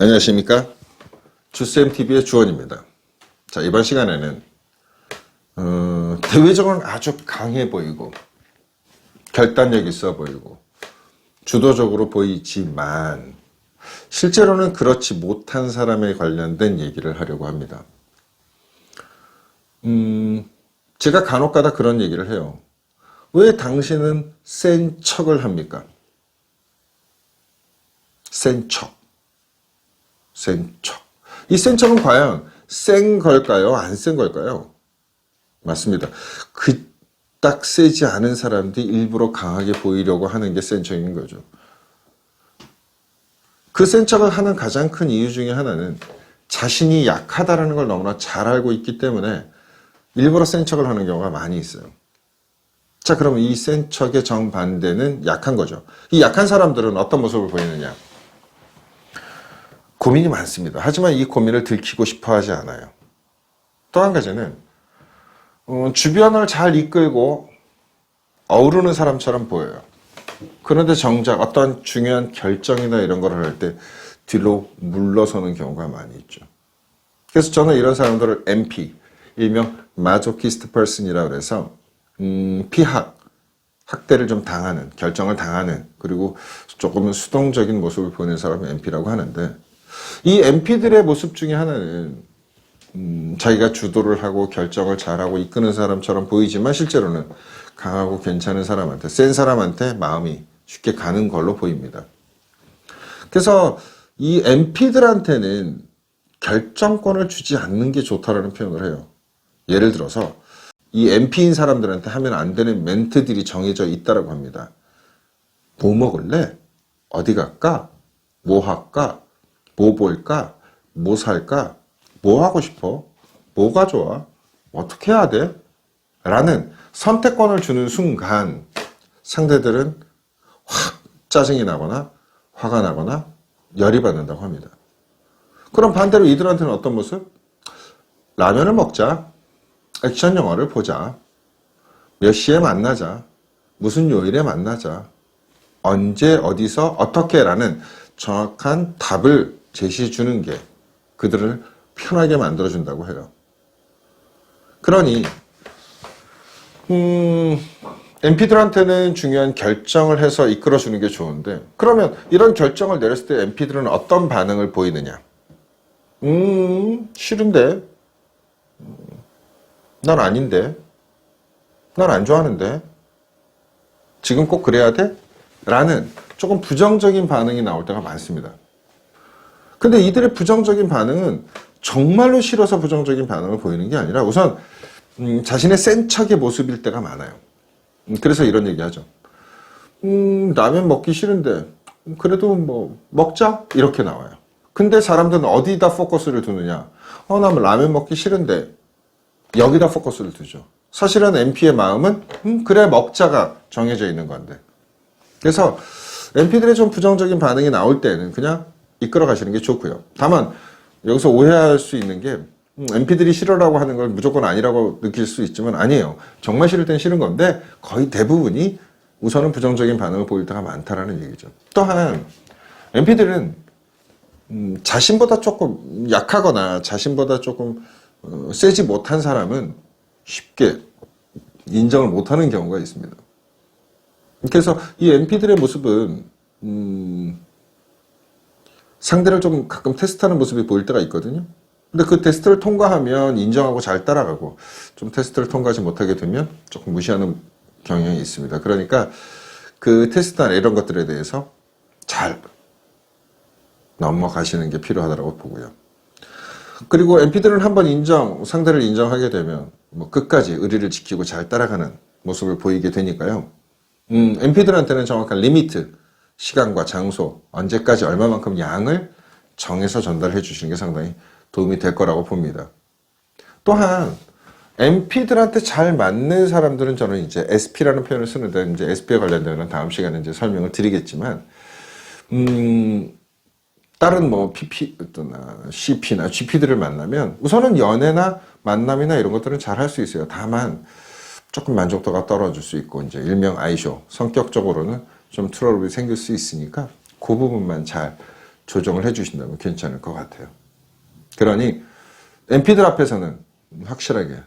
안녕하십니까? 주쌤TV의 주원입니다. 자, 이번 시간에는 대외적으로는 아주 강해 보이고 결단력 있어 보이고 주도적으로 보이지만 실제로는 그렇지 못한 사람에 관련된 얘기를 하려고 합니다. 제가 간혹가다 그런 얘기를 해요. 왜 당신은 센 척을 합니까? 센 척. 센 척. 이 센 척은 과연 센 걸까요? 안 센 걸까요? 맞습니다. 딱 세지 않은 사람들이 일부러 강하게 보이려고 하는 게 센 척인 거죠. 그 센 척을 하는 가장 큰 이유 중에 하나는 자신이 약하다는 걸 너무나 잘 알고 있기 때문에 일부러 센 척을 하는 경우가 많이 있어요. 자, 그럼 이 센 척의 정반대는 약한 거죠. 이 약한 사람들은 어떤 모습을 보이느냐? 고민이 많습니다. 하지만 이 고민을 들키고 싶어 하지 않아요. 또 한 가지는 주변을 잘 이끌고 어우르는 사람처럼 보여요. 그런데 정작 어떤 중요한 결정이나 이런 걸 할 때 뒤로 물러서는 경우가 많이 있죠. 그래서 저는 이런 사람들을 MP, 일명 마조키스트 퍼슨이라고 해서 학대를 좀 당하는, 결정을 당하는, 그리고 조금은 수동적인 모습을 보이는 사람을 MP라고 하는데, 이 MP들의 모습 중에 하나는 자기가 주도를 하고 결정을 잘하고 이끄는 사람처럼 보이지만 실제로는 강하고 괜찮은 사람한테, 센 사람한테 마음이 쉽게 가는 걸로 보입니다. 그래서 이 MP들한테는 결정권을 주지 않는 게 좋다라는 표현을 해요. 예를 들어서 이 MP인 사람들한테 하면 안 되는 멘트들이 정해져 있다고 합니다. 뭐 먹을래? 어디 갈까? 뭐 할까? 뭐 볼까? 뭐 살까? 뭐 하고 싶어? 뭐가 좋아? 어떻게 해야 돼? 라는 선택권을 주는 순간 상대들은 확 짜증이 나거나 화가 나거나 열이 받는다고 합니다. 그럼 반대로 이들한테는 어떤 모습? 라면을 먹자. 액션 영화를 보자. 몇 시에 만나자. 무슨 요일에 만나자. 언제 어디서 어떻게 라는 정확한 답을 제시해 주는 게 그들을 편하게 만들어준다고 해요. 그러니 MP들한테는 중요한 결정을 해서 이끌어주는 게 좋은데 그러면 이런 결정을 내렸을 때 MP들은 어떤 반응을 보이느냐? 싫은데? 난 아닌데? 난 안 좋아하는데? 지금 꼭 그래야 돼? 라는 조금 부정적인 반응이 나올 때가 많습니다. 근데 이들의 부정적인 반응은 정말로 싫어서 부정적인 반응을 보이는 게 아니라 우선 자신의 센 척의 모습일 때가 많아요. 그래서 이런 얘기 하죠. 라면 먹기 싫은데 그래도 뭐 먹자? 이렇게 나와요. 근데 사람들은 어디다 포커스를 두느냐? 나 라면 먹기 싫은데 여기다 포커스를 두죠. 사실은 MP의 마음은 그래 먹자가 정해져 있는 건데. 그래서 MP들의 좀 부정적인 반응이 나올 때는 그냥 이끌어 가시는 게 좋고요. 다만 여기서 오해할 수 있는 게 MP들이 싫어라고 하는 걸 무조건 아니라고 느낄 수 있지만 아니에요. 정말 싫을 땐 싫은 건데 거의 대부분이 우선은 부정적인 반응을 보일 때가 많다라는 얘기죠. 또한 MP들은 자신보다 조금 약하거나 자신보다 조금 세지 못한 사람은 쉽게 인정을 못하는 경우가 있습니다. 그래서 이 MP들의 모습은 상대를 좀 가끔 테스트하는 모습이 보일 때가 있거든요. 근데 그 테스트를 통과하면 인정하고 잘 따라가고 좀 테스트를 통과하지 못하게 되면 조금 무시하는 경향이 있습니다. 그러니까 그 테스트나 이런 것들에 대해서 잘 넘어가시는 게 필요하다고 보고요. 그리고 MP들은 한번 상대를 인정하게 되면 뭐 끝까지 의리를 지키고 잘 따라가는 모습을 보이게 되니까요. MP들한테는 정확한 리미트, 시간과 장소, 언제까지 얼마만큼 양을 정해서 전달해 주시는 게 상당히 도움이 될 거라고 봅니다. 또한 MP들한테 잘 맞는 사람들은 저는 이제 SP라는 표현을 쓰는데 이제 SP에 관련된 다음 시간에 이제 설명을 드리겠지만 다른 뭐 CP나 GP들을 만나면 우선은 연애나 만남이나 이런 것들은 잘 할 수 있어요. 다만 조금 만족도가 떨어질 수 있고 이제 일명 아이쇼 성격적으로는 좀 트러블이 생길 수 있으니까 그 부분만 잘 조정을 해주신다면 괜찮을 것 같아요. 그러니 MP들 앞에서는 확실하게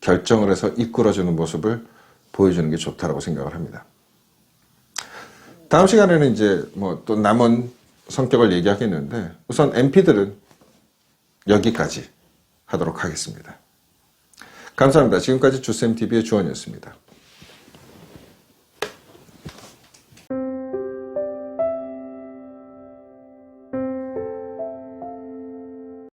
결정을 해서 이끌어주는 모습을 보여주는 게 좋다라고 생각을 합니다. 다음 시간에는 이제 뭐 또 남은 성격을 얘기하겠는데 우선 MP들은 여기까지 하도록 하겠습니다. 감사합니다. 지금까지 주쌤TV의 주원이었습니다.